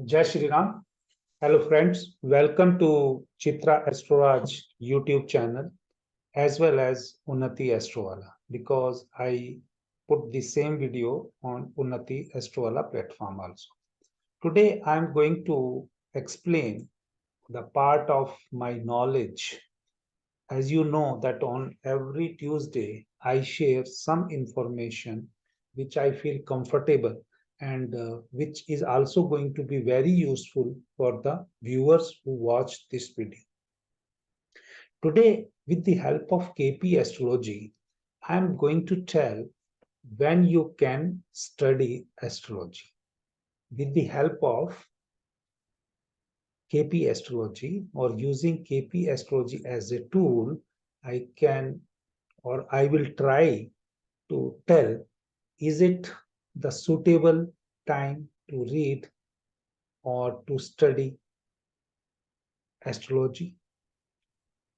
Jai Shri Ram. Hello friends, welcome to Chitra Astrology YouTube channel as well as Unnati Astrovala because I put the same video on Unnati Astrovala platform also. Today I am going to explain the part of my knowledge. As you know that on every Tuesday I share some information which I feel comfortable and which is also going to be very useful for the viewers who watch this video. Today, with the help of KP Astrology, I am going to tell when you can study astrology. With the help of KP Astrology or using KP Astrology as a tool, I can or I will try to tell is it the suitable time to read or to study astrology.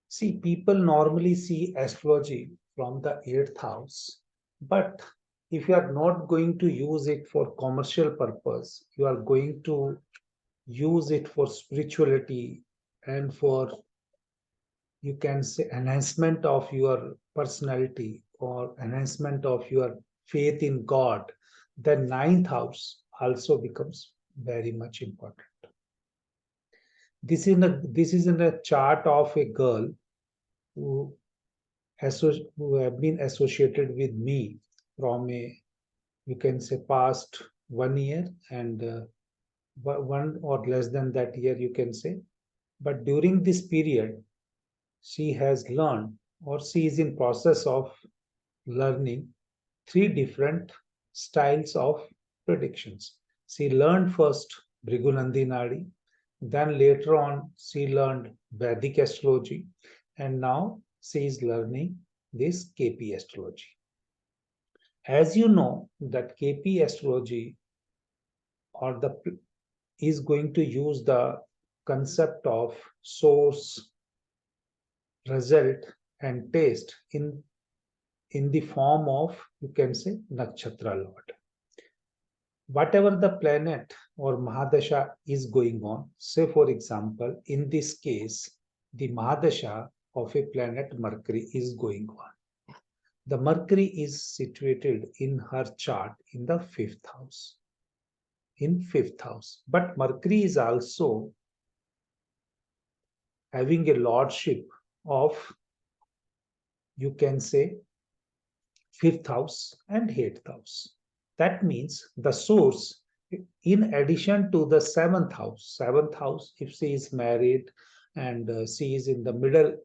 See, people normally see astrology from the 8th house, but if you are not going to use it for commercial purpose, you are going to use it for spirituality and for, you can say, enhancement of your personality or enhancement of your faith in God, the 9th house also becomes very much important. This is in a chart of a girl who who have been associated with me from a, you can say, past 1 year and one or less than that year, you can say. But during this period, she has learned or she is in process of learning three different styles of predictions. She learned first Bhrigunandi Nadi, then later on she learned Vedic astrology, and now she is learning this KP astrology. As you know that KP astrology or the is going to use the concept of source, result, and taste in the form of, you can say, nakshatra lord. Whatever the planet or Mahadasha is going on, say for example, in this case, the Mahadasha of a planet Mercury is going on. The Mercury is situated in her chart in the fifth house. In fifth house. But Mercury is also having a lordship of, you can say, fifth house and eighth house. That means the source, in addition to the seventh house, if she is married and she is in the middle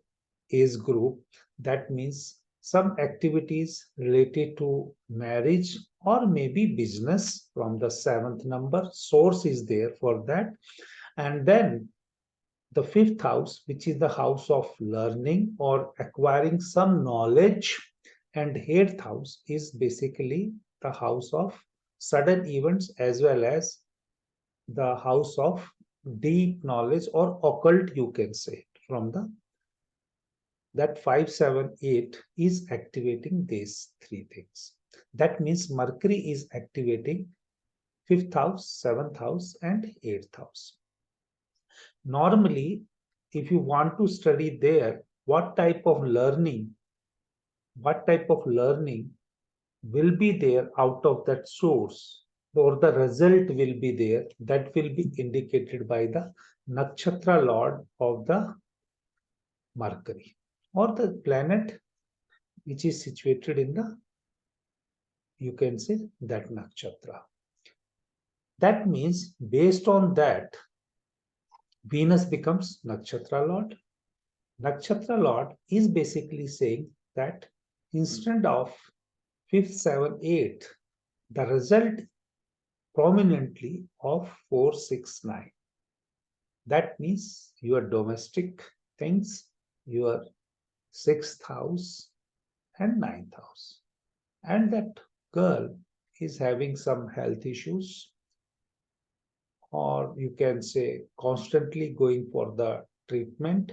age group, that means some activities related to marriage or maybe business from the seventh number. Source is there for that. And then the fifth house, which is the house of learning or acquiring some knowledge, and eighth house is basically the house of sudden events as well as the house of deep knowledge or occult, you can say, from the that 5, 7, 8 is activating these three things. That means Mercury is activating fifth house, seventh house, and eighth house. Normally, if you want to study there, what type of learning will be there out of that source, or the result will be there, that will be indicated by the nakshatra lord of the Mercury or the planet which is situated in the, you can say, that nakshatra. That means based on that, Venus becomes nakshatra lord. Nakshatra lord is basically saying that instead of 5th, 7th, 8th, the result prominently of 4, 6, 9. That means your domestic things, your 6th house and 9th house. And that girl is having some health issues, or you can say constantly going for the treatment,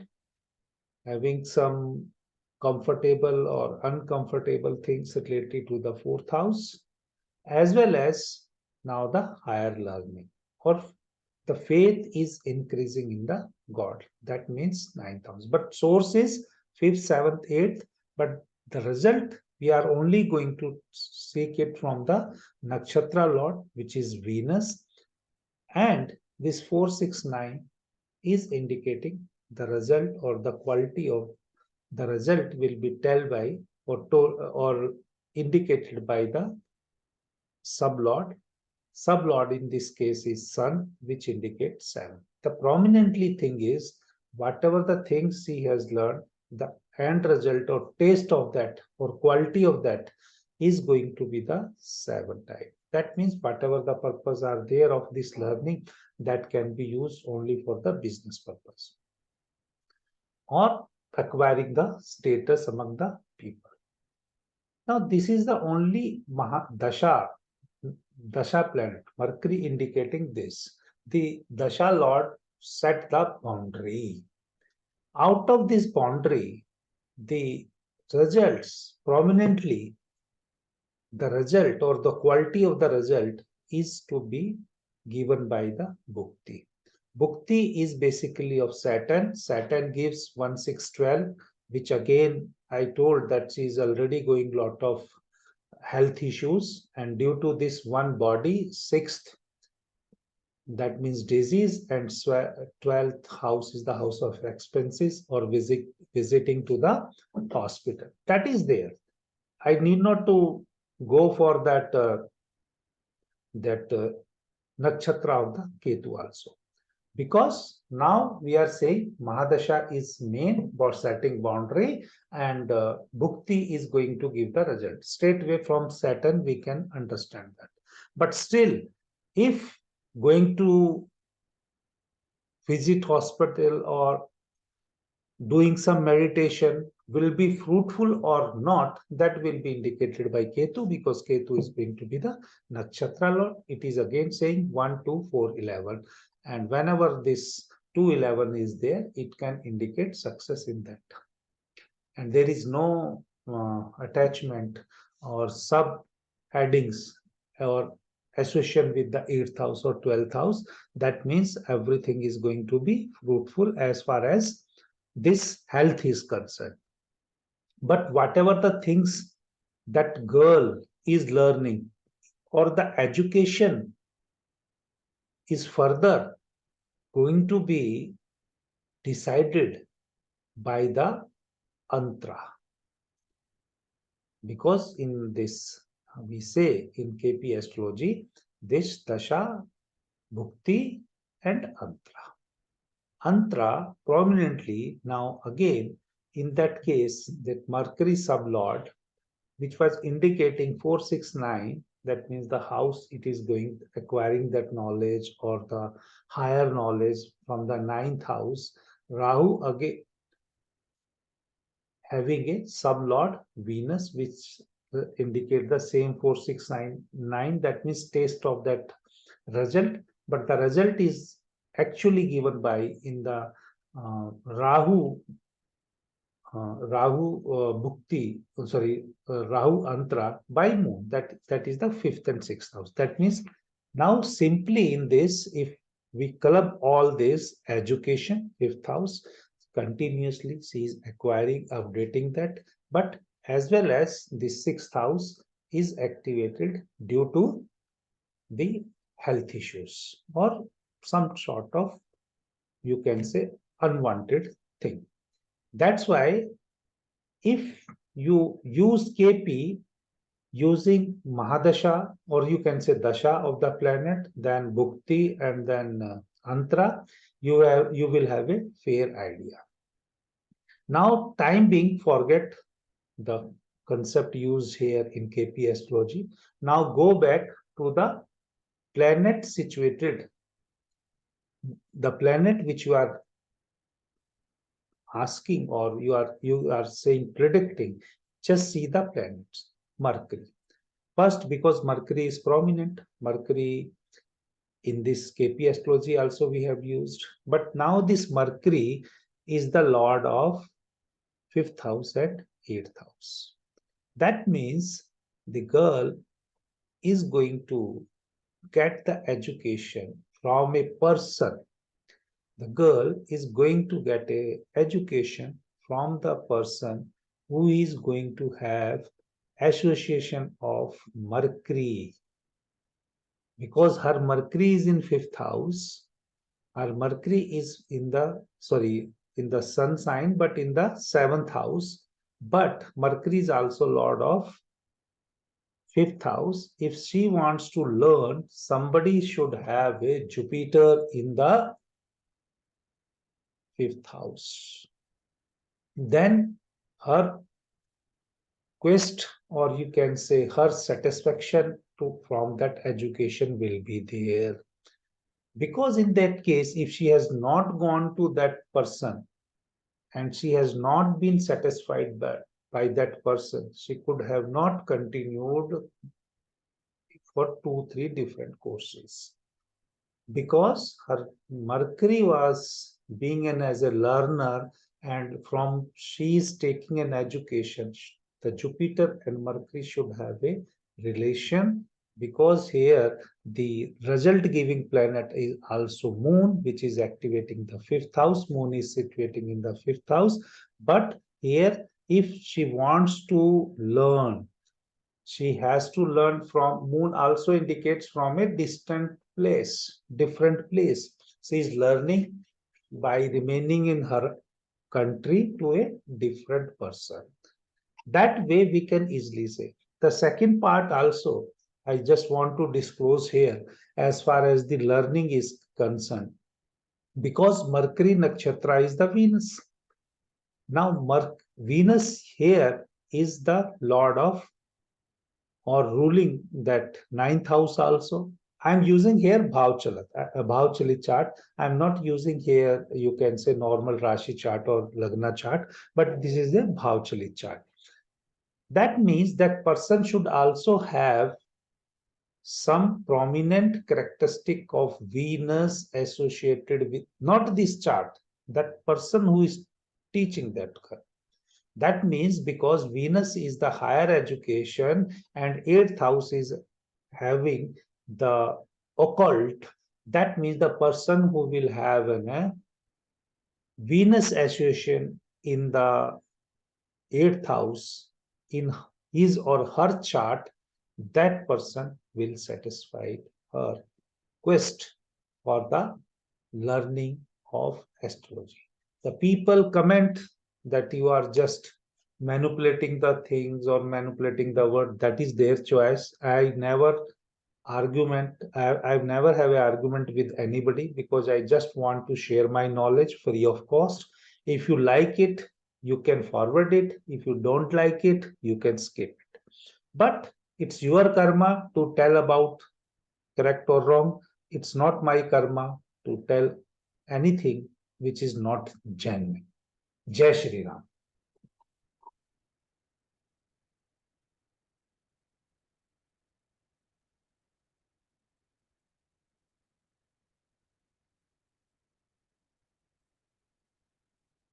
having some comfortable or uncomfortable things related to the fourth house, as well as now the higher learning or the faith is increasing in the God. That means ninth house. But source is fifth, seventh, eighth. But the result, we are only going to seek it from the nakshatra lord, which is Venus. And this 469 is indicating the result or the quality of the result will be told by or indicated by the sublord. Sublord in this case is Sun, which indicates 7. The prominently thing is whatever the things he has learned, the end result or taste of that or quality of that is going to be the 7 type. That means whatever the purpose are there of this learning, that can be used only for the business purpose or acquiring the status among the people. Now, this is the only Dasha planet, Mercury indicating this. The Dasha Lord set the boundary. Out of this boundary, the results prominently, the result or the quality of the result is to be given by the Bhukti. Bhukti is basically of Saturn. Saturn gives 1612, which again I told that she is already going lot of health issues, and due to this one body, sixth, that means disease, and 12th house is the house of expenses or visiting to the hospital. That is there. I need not to go for that nakshatra of the Ketu also. Because now we are saying Mahadasha is main for setting boundary, and Bhukti is going to give the result. Straight away from Saturn, we can understand that. But still, if going to visit hospital or doing some meditation will be fruitful or not, that will be indicated by Ketu, because Ketu is going to be the nakshatra lord. It is again saying 1, 2, 4, 11. And whenever this 211 is there, it can indicate success in that. And there is no attachment or sub headings or association with the 8th house or 12th house. That means everything is going to be fruitful as far as this health is concerned. But whatever the things that girl is learning or the education is further going to be decided by the antra. Because in this, we say in KP astrology, this dasha, bhukti and antra. Antra prominently now again, in that case, that Mercury sublord, which was indicating 469, that means the house it is going acquiring that knowledge or the higher knowledge from the 9th house. Rahu again having a sublord Venus, which indicate the same 4699, that means taste of that result, but the result is actually given by in the Rahu Bhukti, Rahu Antra by moon. That is the 5th and 6th house. That means now simply in this, if we club all this education, 5th house, continuously she is acquiring, updating that, but as well as the 6th house is activated due to the health issues or some sort of, you can say, unwanted thing. That's why if you use KP using Mahadasha, or you can say Dasha of the planet, then Bhukti and then Antra, you will have a fair idea. Now, time being, forget the concept used here in KP astrology. Now go back to the planet situated, the planet which you are asking or you are saying predicting. Just see the planets. Mercury. First, because Mercury is prominent, Mercury in this KP astrology also we have used. But now this Mercury is the lord of 5th house and 8th house. That means the girl is going to get the education from a person. The girl is going to get a education from the person who is going to have association of Mercury. Because her Mercury is in fifth house, her Mercury is in the sun sign, but in the seventh house. But Mercury is also Lord of fifth house. If she wants to learn, somebody should have a Jupiter in the fifth house. Then her quest, or you can say her satisfaction from that education will be there. Because in that case, if she has not gone to that person and she has not been satisfied by that person, she could have not continued for 2, 3 different courses. Because her Mercury was being an as a learner, and from she is taking an education, the Jupiter and Mercury should have a relation, because here the result giving planet is also Moon, which is activating the fifth house. Moon is situating in the fifth house. But here, if she wants to learn, she has to learn from. Moon also indicates from a distant place, different place. She is learning by remaining in her country to a different person. That way we can easily say. The second part also, I just want to disclose here as far as the learning is concerned. Because Mercury Nakshatra is the Venus. Now, Venus here is the Lord of or ruling that ninth house also. I'm using here Bhavchali chart. I'm not using here, you can say normal Rashi chart or Lagna chart, but this is a Bhavchali chart. That means that person should also have some prominent characteristic of Venus associated with, not this chart, that person who is teaching that. That means because Venus is the higher education and eighth house is having the occult, that means the person who will have an Venus association in the eighth house in his or her chart, that person will satisfy her quest for the learning of astrology. The people comment that you are just manipulating the things or manipulating the word. That is their choice. I've never have an argument with anybody, because I just want to share my knowledge free of cost. If you like it, you can forward it. If you don't like it, you can skip it. But it's your karma to tell about correct or wrong. It's not my karma to tell anything which is not genuine. Jai Shri Ram.